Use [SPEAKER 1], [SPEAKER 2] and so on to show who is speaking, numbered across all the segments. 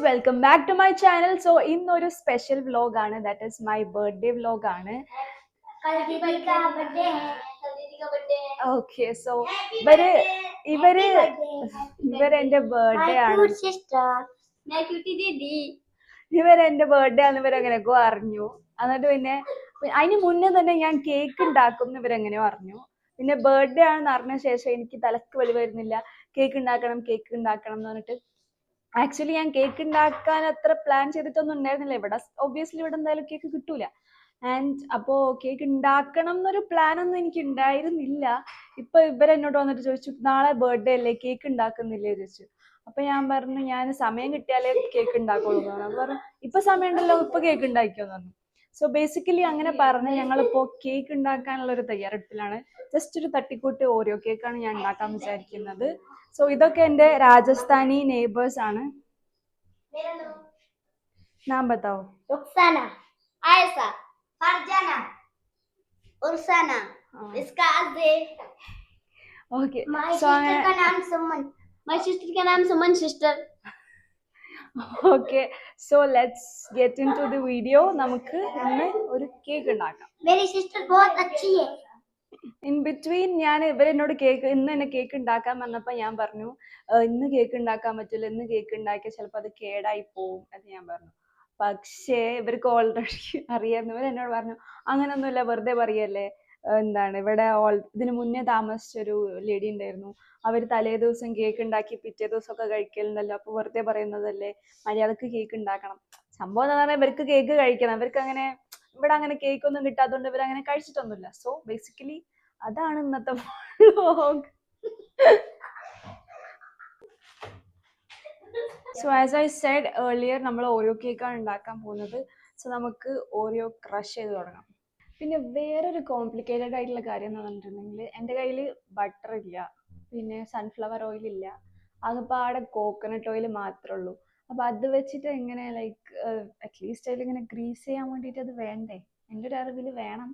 [SPEAKER 1] Welcome back to my channel. So ഇന്നൊരു special vlog ആണ്, that is my birthday vlog ആണ്. Okay, so ഇവരെന്റെ birthday ആണ്. ഇവരെന്റെ ബർത്ത്ഡേ ആണ് ഇവരെങ്ങനെയൊക്കെ അറിഞ്ഞു. എന്നിട്ട് പിന്നെ അതിന് മുന്നേ തന്നെ ഞാൻ കേക്ക് ഉണ്ടാക്കും ഇവരെങ്ങനെയോ അറിഞ്ഞു. പിന്നെ ബർത്ത്ഡേ ആണെന്ന് അറിഞ്ഞ ശേഷം എനിക്ക് തലക്ക് വെളി വരുന്നില്ല, കേക്ക് ഉണ്ടാക്കണം എന്ന് പറഞ്ഞിട്ട്. ആക്ച്വലി ഞാൻ കേക്ക് ഉണ്ടാക്കാൻ അത്ര പ്ലാൻ ചെയ്തിട്ടൊന്നും ഉണ്ടായിരുന്നില്ല. ഇവിടെ ഒബ്വിയസ്ലി ഇവിടെ എന്തായാലും കേക്ക് കിട്ടൂല. ആൻഡ് അപ്പോ കേക്ക് ഉണ്ടാക്കണം എന്നൊരു പ്ലാൻ ഒന്നും എനിക്ക് ഉണ്ടായിരുന്നില്ല. ഇപ്പൊ ഇവരെന്നോട് വന്നിട്ട് ചോദിച്ചു, നാളെ ബർത്ത്ഡേ അല്ലേ, കേക്ക് ഉണ്ടാക്കുന്നില്ലേ ചോദിച്ചു. അപ്പൊ ഞാൻ പറഞ്ഞു, ഞാൻ സമയം കിട്ടിയാലേ കേക്ക് ഉണ്ടാക്കുള്ളൂ എന്ന് പറഞ്ഞു. അപ്പൊ പറഞ്ഞു, ഇപ്പൊ സമയം ഉണ്ടല്ലോ, ഇപ്പൊ കേക്ക് ഉണ്ടാക്കിയോന്ന് പറഞ്ഞു. സോ ബേസിക്കലി അങ്ങനെ പറഞ്ഞ് ഞങ്ങളിപ്പോ കേക്ക് ഉണ്ടാക്കാനുള്ള ഒരു തയ്യാറെടുപ്പിലാണ്. ജസ്റ്റ് ഒരു തട്ടിക്കൂട്ട് ഓരോ കേക്കാണ് ഞാൻ ഉണ്ടാക്കാൻ വിചാരിക്കുന്നത്. സോ ഇതൊക്കെ എന്റെ രാജസ്ഥാനി നെയ്ബേഴ്സ് ആണ്. നാം ബതാओ.
[SPEAKER 2] रुखसाना, आयशा, फरजाना, उर्साना, इसका अज़े.
[SPEAKER 1] Okay.
[SPEAKER 2] My sister का नाम सुमन. My sister का नाम सुमन sister.
[SPEAKER 1] Okay, so let's get into the video. നമുക്ക് ഇന്ന് ഒരു കേക്ക് ഉണ്ടാക്കാം.
[SPEAKER 2] मेरी sister बहुत अच्छी है.
[SPEAKER 1] ഇൻ ബിറ്റ്വീൻ ഞാൻ ഇവരെന്നോട് ഇന്ന് തന്നെ കേക്ക് ഉണ്ടാക്കാൻ വന്നപ്പോൾ ഞാൻ പറഞ്ഞു, ഇന്ന് കേക്ക് ഉണ്ടാക്കാൻ പറ്റില്ല, ഇന്ന് കേക്ക് ഉണ്ടാക്കിയാൽ ചിലപ്പോൾ അത് കേടായി പോവും എന്ന് ഞാൻ പറഞ്ഞു. പക്ഷേ ഇവർക്ക് ഓൾറെഡി അറിയായിരുന്നു. ഇവരെന്നോട് പറഞ്ഞു, അങ്ങനൊന്നുമില്ല, വെറുതെ പറയല്ലേ. എന്താണ് ഇവിടെ ഇതിന് മുന്നേ താമസിച്ചൊരു ലേഡി ഉണ്ടായിരുന്നു, അവർ തലേ ദിവസം കേക്ക് ഉണ്ടാക്കി പിറ്റേ ദിവസമൊക്കെ കഴിക്കലുണ്ടല്ലോ, അപ്പോൾ വെറുതെ പറയുന്നതല്ലേ, മര്യാദക്ക് കേക്ക് ഉണ്ടാക്കണം. സംഭവം എന്ന് പറഞ്ഞാൽ ഇവർക്ക് കേക്ക് കഴിക്കണം. ഇവർക്ക് അങ്ങനെ ഇവിടെ അങ്ങനെ കേക്ക് ഒന്നും കിട്ടാത്തതുകൊണ്ട് ഇവരങ്ങനെ കഴിച്ചിട്ടൊന്നുമില്ല. സോ ബേസിക്കലി അതാണ് ഇന്നത്തെ vlog. So as I said earlier, നമ്മൾ ഓരോ കേക്കാണ് ഉണ്ടാക്കാൻ പോകുന്നത്. സോ നമുക്ക് ഓരോ ക്രഷ് ചെയ്ത് തുടങ്ങാം. പിന്നെ വേറൊരു കോംപ്ലിക്കേറ്റഡ് ആയിട്ടുള്ള കാര്യം എന്ന് പറഞ്ഞിട്ടുണ്ടെങ്കിൽ, എൻ്റെ കയ്യിൽ ബട്ടർ ഇല്ല, പിന്നെ സൺഫ്ലവർ ഓയിൽ ഇല്ല, ആകെപ്പാടെ കോക്കനട്ട് ഓയിൽ മാത്രമേ ഉള്ളൂ. അപ്പം അത് വെച്ചിട്ട് എങ്ങനെ അറ്റ്ലീസ്റ്റ് അതിലിങ്ങനെ ഗ്രീസ് ചെയ്യാൻ വേണ്ടിയിട്ട് അത് വേണ്ടേ? എൻ്റെ ഒരു അറിവിൽ വേണം,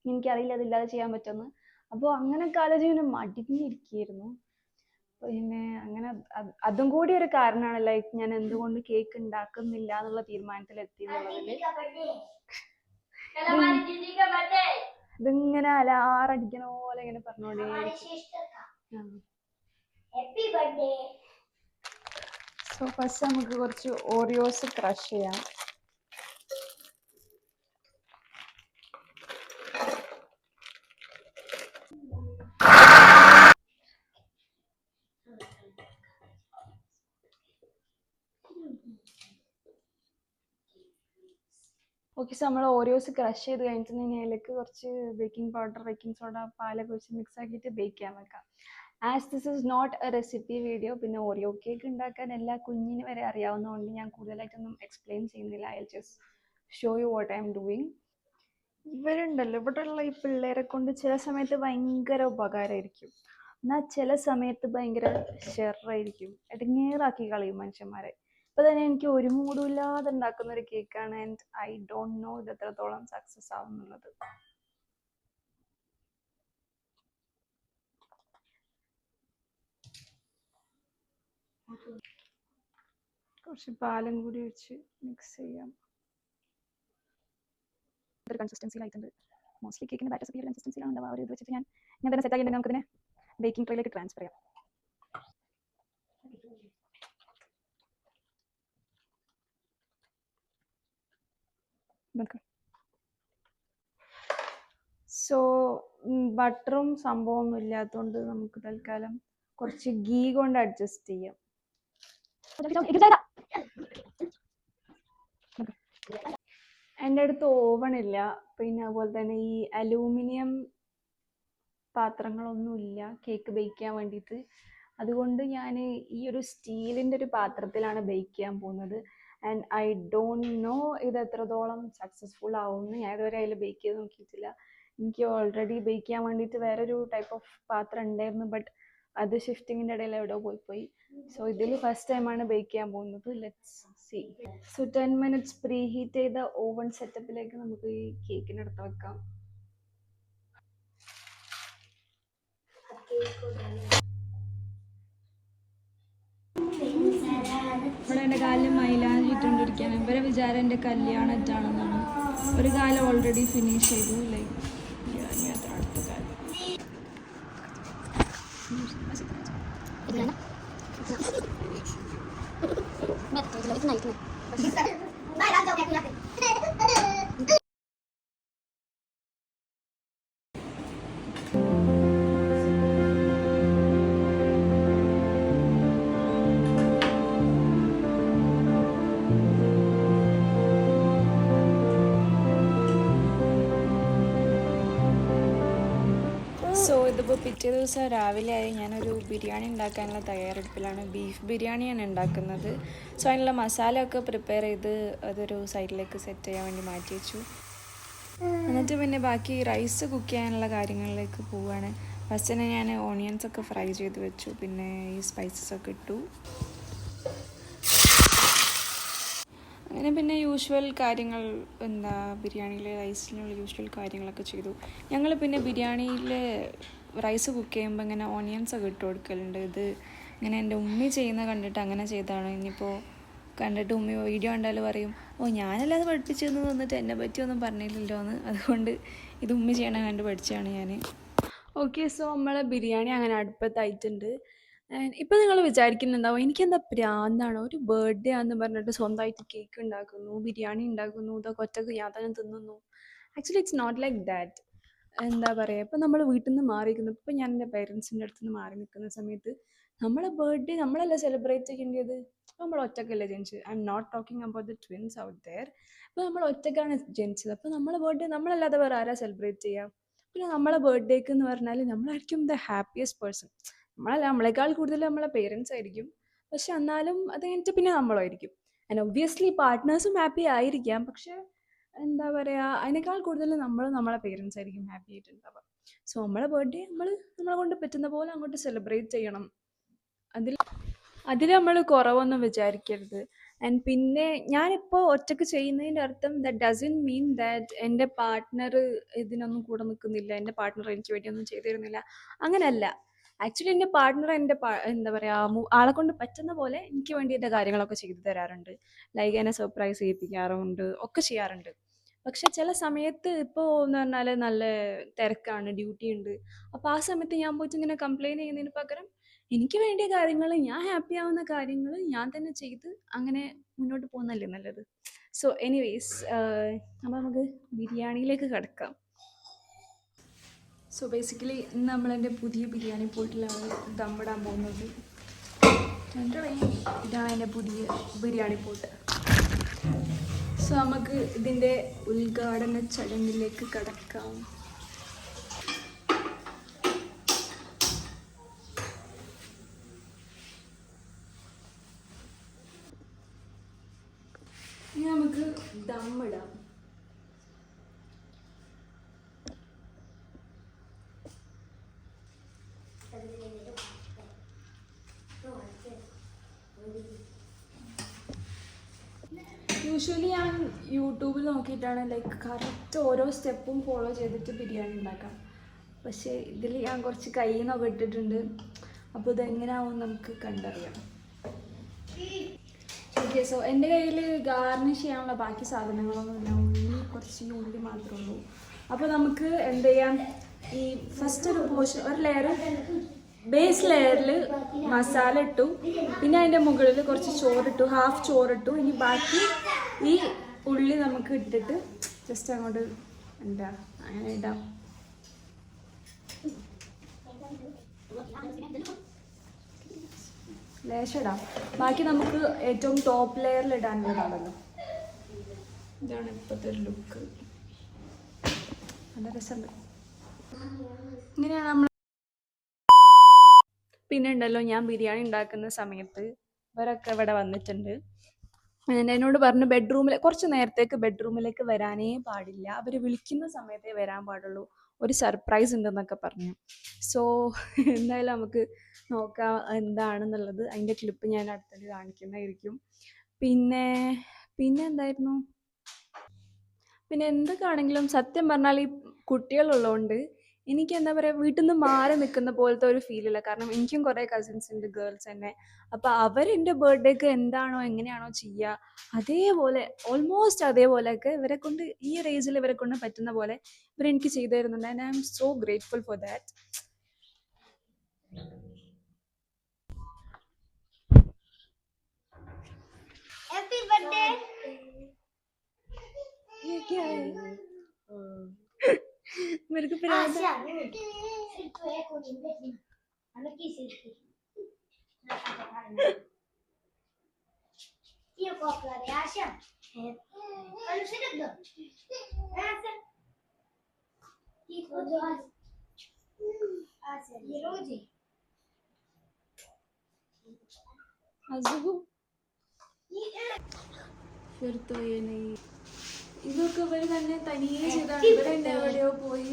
[SPEAKER 1] എനിക്കറിയില്ല അതില്ലാതെ ചെയ്യാൻ പറ്റുമെന്ന്. അപ്പോൾ അങ്ങനെയൊക്കെ ആലോചിച്ച് ഇങ്ങനെ മടിഞ്ഞിരിക്കുകയായിരുന്നു. പിന്നെ അങ്ങനെ അതും കൂടി ഒരു കാരണമാണ് ഞാൻ എന്തുകൊണ്ട് കേക്ക് ഉണ്ടാക്കുന്നില്ല എന്നുള്ള തീരുമാനത്തിൽ എത്തിയെന്നുള്ളതിൽ. ഇതിങ്ങനെ അലാറടിക്കണ പോലെ ഇങ്ങനെ പറഞ്ഞോണ്ടേ. സോ ഫസ്റ്റ് നമുക്ക് കുറച്ച് ഓറിയോസ് ക്രഷ് ചെയ്യാം. ഓക്കെ, സോ നമ്മൾ ഓരിയോസ് ക്രഷ് ചെയ്ത് കഴിഞ്ഞിട്ടുണ്ടെങ്കിൽ അതിലേക്ക് കുറച്ച് ബേക്കിംഗ് പൗഡർ, ബേക്കിംഗ് സോഡ, പാലൊക്കെ വെച്ച് മിക്സ് ആക്കിയിട്ട് ബേക്ക് ചെയ്യാൻ വെക്കാം. As this is not a recipe video, പിന്നെ ഓറിയോ കേക്ക് ഉണ്ടാക്കാൻ എല്ലാ കുഞ്ഞിന് വരെ അറിയാവുന്നതുകൊണ്ട് ഞാൻ കൂടുതലായിട്ടൊന്നും എക്സ്പ്ലെയിൻ ചെയ്യുന്നില്ല. I just show you what I am doing. ഇവരുണ്ടല്ലോ, ഇവിടെയുള്ള ഈ പിള്ളേരെ കൊണ്ട് ചില സമയത്ത് ഭയങ്കര ഉപകാരമായിരിക്കും, എന്നാൽ ചില സമയത്ത് ഭയങ്കര ഷെറായിരിക്കും, ഇടങ്ങേറാക്കി കളയും മനുഷ്യന്മാരെ. ഇപ്പൊ തന്നെ എനിക്ക് ഒരു മൂടും ഇല്ലാതെ ഉണ്ടാക്കുന്ന ഒരു കേക്കാണ്. ആൻഡ് ഐ ഡോണ്ട് നോ ഇത് എത്രത്തോളം സക്സസ് ആവും എന്നുള്ളത്. കുറച്ച് പാലും കൂടി വെച്ച് മിക്സ് ചെയ്യാം. ഒരു കൺസിസ്റ്റൻസിയിലായിട്ടുണ്ട്. മോസ്റ്റ്ലി കേക്കിന്റെ ബാറ്റർ ഈ ഒരു കൺസിസ്റ്റൻസിയിലാണ് ഉണ്ടാവുക. ഒരു ഇത് വെച്ചിട്ട് ഞാൻ തന്നെ സെറ്റ് ആക്കിയിട്ടുണ്ടെങ്കിൽ നമുക്കിതിനെ ബേക്കിംഗ് ട്രേയിലേക്ക് ട്രാൻസ്ഫർ ചെയ്യാം. സോ ബട്ടറും സംഭവമൊന്നും ഇല്ലാത്തതുകൊണ്ട് നമുക്ക് തൽക്കാലം കുറച്ച് ഗീ കൊണ്ട് അഡ്ജസ്റ്റ് ചെയ്യാം. എൻ്റെ അടുത്ത് ഓവൺ ഇല്ല, പിന്നെ അതുപോലെ തന്നെ ഈ അലൂമിനിയം പാത്രങ്ങളൊന്നും ഇല്ല കേക്ക് ബേക്ക് ചെയ്യാൻ വേണ്ടിയിട്ട്. അതുകൊണ്ട് ഞാൻ ഈ ഒരു സ്റ്റീലിൻ്റെ ഒരു പാത്രത്തിലാണ് ബേക്ക് ചെയ്യാൻ പോകുന്നത്. ആൻഡ് ഐ ഡോണ്ട് നോ ഇത് എത്രത്തോളം സക്സസ്ഫുൾ ആവുമെന്ന്. ഞാൻ ഇതുവരെ അതിൽ ബേക്ക് ചെയ്ത് നോക്കിയിട്ടില്ല. എനിക്ക് ഓൾറെഡി ബേക്ക് ചെയ്യാൻ വേണ്ടിയിട്ട് വേറൊരു ടൈപ്പ് ഓഫ് പാത്രം ഉണ്ടായിരുന്നു, ബട്ട് അത് ഷിഫ്റ്റിങ്ങിൻ്റെ ഇടയിൽ എവിടെയോ പോയി. സോ ഇതിൽ ഫസ്റ്റ് ടൈമാണ് ബേക്ക് ചെയ്യാൻ പോകുന്നത്. Let's see. So 10 minutes preheat ചെയ്ത ഓവൻ സെറ്റപ്പിലേക്ക് നമുക്ക് ഈ കേക്കിനെടുത്ത് വെക്കാം. ഇവിടെ എൻ്റെ കാലിൽ മൈലാഞ്ചി ഇട്ടുകൊണ്ടിരിക്കുകയാണ്. ഇവരെ വിചാരം എൻ്റെ കല്യാണറ്റാണെന്നാണ്. ഒരു കാലം ഓൾറെഡി ഫിനിഷ് ചെയ്തു. ലൈക്ക് അടുത്ത കാലം സോ ഇതിപ്പോൾ പിറ്റേ ദിവസം രാവിലെ ആയി ഞാനൊരു ബിരിയാണി ഉണ്ടാക്കാനുള്ള തയ്യാറെടുപ്പിലാണ്. ബീഫ് ബിരിയാണിയാണ് ഉണ്ടാക്കുന്നത്. സോ അതിനുള്ള മസാല ഒക്കെ പ്രിപ്പയർ ചെയ്ത് അതൊരു സൈഡിലേക്ക് സെറ്റ് ചെയ്യാൻ വേണ്ടി മാറ്റി വെച്ചു. എന്നിട്ട് പിന്നെ ബാക്കി റൈസ് കുക്ക് ചെയ്യാനുള്ള കാര്യങ്ങളിലേക്ക് പോവുകയാണ്. ഫസ്റ്റ് തന്നെ ഞാൻ ഓണിയൻസ് ഒക്കെ ഫ്രൈ ചെയ്ത് വെച്ചു. പിന്നെ ഈ സ്പൈസസ് ഒക്കെ ഇട്ടു. അങ്ങനെ പിന്നെ യൂഷ്വൽ കാര്യങ്ങൾ ബിരിയാണിയിലെ റൈസിനുള്ള യൂഷ്വൽ കാര്യങ്ങളൊക്കെ ചെയ്തു. ഞങ്ങൾ പിന്നെ ബിരിയാണിയിൽ റൈസ് കുക്ക് ചെയ്യുമ്പോൾ ഇങ്ങനെ ഓണിയൻസ് ഒക്കെ ഇട്ട് കൊടുക്കലുണ്ട്. ഇത് ഇങ്ങനെ എൻ്റെ ഉമ്മി ചെയ്യുന്ന കണ്ടിട്ട് അങ്ങനെ ചെയ്തതാണ്. ഇനിയിപ്പോൾ കണ്ടിട്ട് ഉമ്മി വീഡിയോ കണ്ടാൽ പറയും, ഓ ഞാനല്ലാതെ പഠിപ്പിച്ചെന്ന് തന്നിട്ട് എന്നെ പറ്റിയൊന്നും പറഞ്ഞില്ലല്ലോ എന്ന്. അതുകൊണ്ട് ഇത് ഉമ്മി ചെയ്യണ കണ്ട് പഠിച്ചതാണ് ഞാൻ. ഓക്കെ, സോ നമ്മളെ ബിരിയാണി അങ്ങനെ അടുപ്പത്തായിട്ടുണ്ട്. ഇപ്പം നിങ്ങൾ വിചാരിക്കുന്നുണ്ടാവും എനിക്കെന്താ പ്രാന്താണോ, ഒരു ബർത്ത്ഡേ ആണെന്ന് പറഞ്ഞിട്ട് സ്വന്തമായിട്ട് കേക്ക് ഉണ്ടാക്കുന്നു, ബിരിയാണി ഉണ്ടാക്കുന്നു, ഇതൊക്കെ ഒറ്റക്ക് ഞാൻ തന്നെ തിന്നുന്നു. Actually it's not like that. എന്താ പറയുക, ഇപ്പം നമ്മൾ വീട്ടിൽ നിന്ന് മാറിയിരിക്കുന്നു. ഇപ്പം ഞാൻ എൻ്റെ പേരൻസിൻ്റെ അടുത്ത് നിന്ന് മാറി നിൽക്കുന്ന സമയത്ത് നമ്മളെ ബർത്ത്ഡേ നമ്മളല്ല സെലിബ്രേറ്റ് ചെയ്യേണ്ടത്. നമ്മൾ ഒറ്റക്കല്ലേ ജനിച്ചത്. I'm not talking about the twins out there. ഇപ്പോൾ നമ്മൾ ഒറ്റക്കാണ് ജനിച്ചത്. അപ്പോൾ നമ്മളെ ബർത്ത്ഡേ നമ്മളല്ലാതെ വേറെ ആരാ സെലിബ്രേറ്റ് ചെയ്യുക? പിന്നെ നമ്മളെ ബർത്ത്ഡേക്ക് എന്ന് പറഞ്ഞാൽ നമ്മളായിരിക്കും ദ ഹാപ്പിയസ്റ്റ് പേഴ്സൺ. നമ്മളെക്കാൾ കൂടുതൽ നമ്മളെ പേരൻസ് ആയിരിക്കും. പക്ഷെ എന്നാലും അത് കഴിഞ്ഞിട്ട് പിന്നെ നമ്മളായിരിക്കും. ആൻഡ് ഒബ്വിയസ്ലി പാർട്ട്നേഴ്സും ഹാപ്പി ആയിരിക്കാം. പക്ഷെ എന്താ പറയുക, അതിനേക്കാൾ കൂടുതൽ നമ്മളെ പേരൻസ് ആയിരിക്കും ഹാപ്പി ആയിട്ടുണ്ടാവുക. സോ നമ്മളെ ബർത്ത്ഡേ നമ്മളെ കൊണ്ട് പറ്റുന്ന പോലെ അങ്ങോട്ട് സെലിബ്രേറ്റ് ചെയ്യണം. അതിൽ നമ്മൾ കുറവൊന്നും വിചാരിക്കരുത്. ആൻഡ് പിന്നെ ഞാനിപ്പോൾ ഒറ്റയ്ക്ക് ചെയ്യുന്നതിൻ്റെ അർത്ഥം ദാറ്റ് ഡസൻ മീൻ ദാറ്റ് എൻ്റെ പാർട്ട്ണർ ഇതിനൊന്നും കൂടെ നിൽക്കുന്നില്ല, എൻ്റെ പാർട്ട്ണർ എനിക്ക് വേണ്ടിയൊന്നും ചെയ്തു തരുന്നില്ല. അങ്ങനെയല്ല. ആക്ച്വലി എൻ്റെ പാർട്ട്ണർ എന്താ പറയുക, ആളെ കൊണ്ട് പറ്റുന്ന പോലെ എനിക്ക് വേണ്ടി എൻ്റെ കാര്യങ്ങളൊക്കെ ചെയ്തു തരാറുണ്ട്. ലൈക്ക് എന്നെ സർപ്രൈസ് ചെയ്യിപ്പിക്കാറുണ്ട്, ഒക്കെ ചെയ്യാറുണ്ട്. പക്ഷെ ചില സമയത്ത് ഇപ്പോൾ എന്ന് പറഞ്ഞാൽ നല്ല തിരക്കാണ്, ഡ്യൂട്ടി ഉണ്ട്. അപ്പോൾ ആ സമയത്ത് ഞാൻ പോയിട്ട് ഇങ്ങനെ കംപ്ലയിൻറ്റ് ചെയ്യുന്നതിന് പകരം എനിക്ക് വേണ്ടിയ കാര്യങ്ങൾ, ഞാൻ ഹാപ്പി ആവുന്ന കാര്യങ്ങൾ ഞാൻ തന്നെ ചെയ്ത് അങ്ങനെ മുന്നോട്ട് പോകുന്നതല്ലേ നല്ലത്. സോ എനിവേയ്സ്, അപ്പോൾ നമുക്ക് ബിരിയാണിയിലേക്ക് കിടക്കാം. സോ ബേസിക്കലി ഇന്ന് നമ്മളെൻ്റെ പുതിയ ബിരിയാണി പോട്ടിലാണ് ദമ്മിടാൻ പോകുന്നത്. ഇതാണ് എൻ്റെ പുതിയ ബിരിയാണി പോട്ട്. സോ നമുക്ക് ഇതിൻ്റെ ഉദ്ഘാടന ചടങ്ങിലേക്ക് കടക്കാം. ഇനി നമുക്ക് ദമ്മിടാം. യൂഷ്വലി ഞാൻ യൂട്യൂബിൽ നോക്കിയിട്ടാണ് ലൈക്ക് കറക്റ്റ് ഓരോ സ്റ്റെപ്പും ഫോളോ ചെയ്തിട്ട് ബിരിയാണി ഉണ്ടാക്കാം. പക്ഷേ ഇതിൽ ഞാൻ കുറച്ച് കയ്യിൽ നിന്നൊക്കെ ഇട്ടിട്ടുണ്ട്. അപ്പോൾ ഇതെങ്ങനെയാവും നമുക്ക് കണ്ടറിയാം. ഓക്കെ, സോ എൻ്റെ കയ്യിൽ ഗാർണിഷ് ചെയ്യാനുള്ള ബാക്കി സാധനങ്ങളൊന്നുമില്ല. കുറച്ച് ഉള്ളി മാത്രമേ ഉള്ളൂ. അപ്പോൾ നമുക്ക് എന്ത് ചെയ്യാം, ഈ ഫസ്റ്റ് ഒരു ലെയർ ബേസ് ലെയറിൽ മസാല ഇട്ടു. പിന്നെ അതിൻ്റെ മുകളിൽ കുറച്ച് ചോറിട്ടു, ഹാഫ് ചോറിട്ടു. ഇനി ബാക്കി ഈ ഉള്ളി നമുക്ക് ഇട്ടിട്ട് ജസ്റ്റ് അങ്ങോട്ട് അങ്ങനെ ഇടാം. ലേശം ഇടാം. ബാക്കി നമുക്ക് ഏറ്റവും ടോപ്പ് ലെയറിൽ ഇടാനുള്ളതാണല്ലോ. ഇതാണ് ഇപ്പോഴത്തെ ഒരു ലുക്ക്. നല്ല രസമുണ്ട്. ഇങ്ങനെയാണ് നമ്മൾ. പിന്നെ ഉണ്ടല്ലോ, ഞാൻ ബിരിയാണി ഉണ്ടാക്കുന്ന സമയത്ത് ഇവരൊക്കെ ഇവിടെ വന്നിട്ടുണ്ട്. എന്നോട് പറഞ്ഞു കുറച്ച് നേരത്തേക്ക് ബെഡ്റൂമിലേക്ക് വരാനേ പാടില്ല, അവർ വിളിക്കുന്ന സമയത്തേ വരാൻ പാടുള്ളൂ, ഒരു സർപ്രൈസ് ഉണ്ടെന്നൊക്കെ പറഞ്ഞു. സോ എന്തായാലും നമുക്ക് നോക്കാം എന്താണെന്നുള്ളത്. അതിൻ്റെ ക്ലിപ്പ് ഞാൻ അടുത്തത് കാണിക്കുന്നതായിരിക്കും. പിന്നെ എന്തായിരുന്നു, പിന്നെ എന്തൊക്കെയാണെങ്കിലും സത്യം പറഞ്ഞാൽ ഈ കുട്ടികളുള്ളതുകൊണ്ട് എനിക്ക് എന്താ പറയുക വീട്ടിൽ നിന്ന് മാറി നിൽക്കുന്ന പോലത്തെ ഒരു ഫീലില്ല. കാരണം എനിക്കും കുറേ കസിൻസ് ഉണ്ട്, ഗേൾസ് തന്നെ. അപ്പോൾ അവരെൻ്റെ ബർത്ത്ഡേക്ക് എന്താണോ എങ്ങനെയാണോ ചെയ്യുക അതേപോലെ, ഓൾമോസ്റ്റ് അതേപോലെയൊക്കെ ഇവരെ കൊണ്ട് ഈ ഒരു ഏജിൽ ഇവരെ കൊണ്ട് പറ്റുന്ന പോലെ ഇവരെനിക്ക് ചെയ്തു തരുന്നുണ്ട്. And I am so grateful for that.
[SPEAKER 2] Happy birthday.
[SPEAKER 1] ये क्या है? मेरे को फिर याद है।
[SPEAKER 2] आशा सिर्फ तो एक होनी देखनी हमें की सिर्फ ये कॉपी है आशा है कल से रख दो ऐसे ये को जो आशा ये रोज ही
[SPEAKER 1] अज़ू फिर तो ये नहीं, ഇതൊക്കെ ഇവർ തന്നെ തനിയെ ചെയ്താണ്. ഇവരെ തന്നെ എവിടെയോ പോയി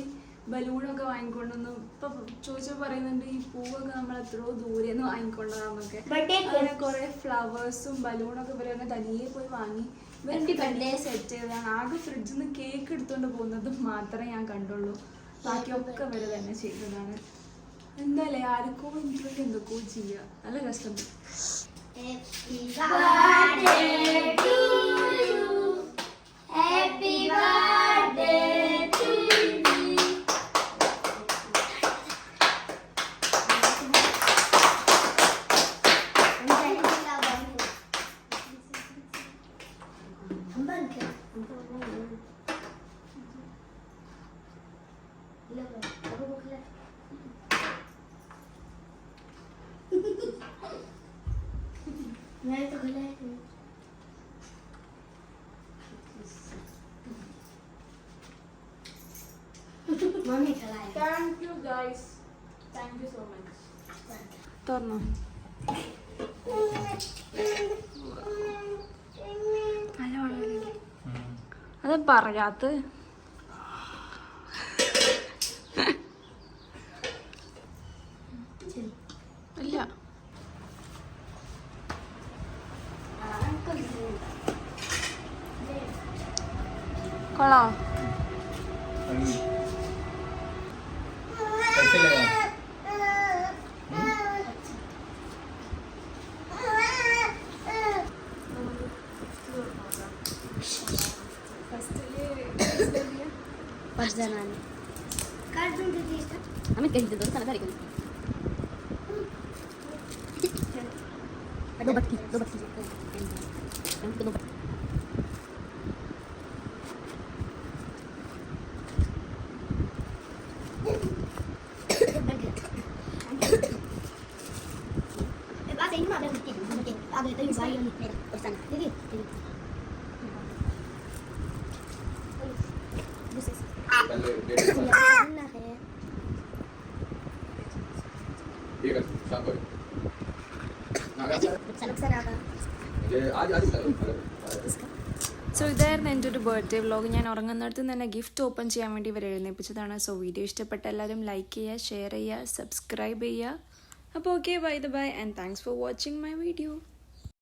[SPEAKER 1] ബലൂണൊക്കെ വാങ്ങിക്കൊണ്ടുവന്നു. ഇപ്പൊ ചോദിച്ചാൽ പറയുന്നുണ്ട് ഈ പൂവൊക്കെ നമ്മൾ എത്രയോ ദൂരെ നിന്ന് വാങ്ങിക്കൊണ്ടതാന്നൊക്കെ. അങ്ങനെ കുറെ ഫ്ലവേഴ്സും ബലൂണൊക്കെ ഇവർ തന്നെ തനിയെ പോയി വാങ്ങി ഇവർക്ക് തന്നെ സെറ്റ് ചെയ്തതാണ്. ആകെ ഫ്രിഡ്ജിൽ നിന്ന് കേക്ക് എടുത്തുകൊണ്ട് പോകുന്നത് മാത്രമേ ഞാൻ കണ്ടുള്ളൂ. ബാക്കിയൊക്കെ ഇവർ തന്നെ ചെയ്തതാണ്. എന്തായാലേ ആർക്കോ എനിക്ക് എന്തൊക്കെയോ ചെയ്യുക. നല്ല രസമുണ്ട്.
[SPEAKER 2] Happy birthday to you. Happy birthday to you. मैं तो खुला है मम्मी चलाए
[SPEAKER 1] Thank you guys. Thank you so much. തുറന്നോ? അത് പറയാത്ത ഇല്ല. കൊള്ളാം.
[SPEAKER 3] कैसे लगा?
[SPEAKER 2] पाँच जना ने कर दूंगी टेस्ट हमें कहीं दे दो खाना खाने को दो बत्ती हमको दो बत्ती बात है ना आगे तो ये भाई मेरा परेशान दीदी
[SPEAKER 3] पहले डेट
[SPEAKER 2] ना है
[SPEAKER 3] ये कर शाम को ये आज आज
[SPEAKER 1] സോ ഇതായിരുന്നു എൻ്റെ ഒരു ബർത്ത്ഡേ വ്ളോഗ്. ഞാൻ ഉറങ്ങുന്നിടത്ത് തന്നെ ഗിഫ്റ്റ് ഓപ്പൺ ചെയ്യാൻ വേണ്ടി ഇവരെ എഴുന്നേപ്പിച്ചതാണ്. സോ വീഡിയോ ഇഷ്ടപ്പെട്ട എല്ലാവരും ലൈക്ക് ചെയ്യുക, ഷെയർ ചെയ്യുക, സബ്സ്ക്രൈബ് ചെയ്യുക. അപ്പോൾ okay, bye and thanks for watching my video.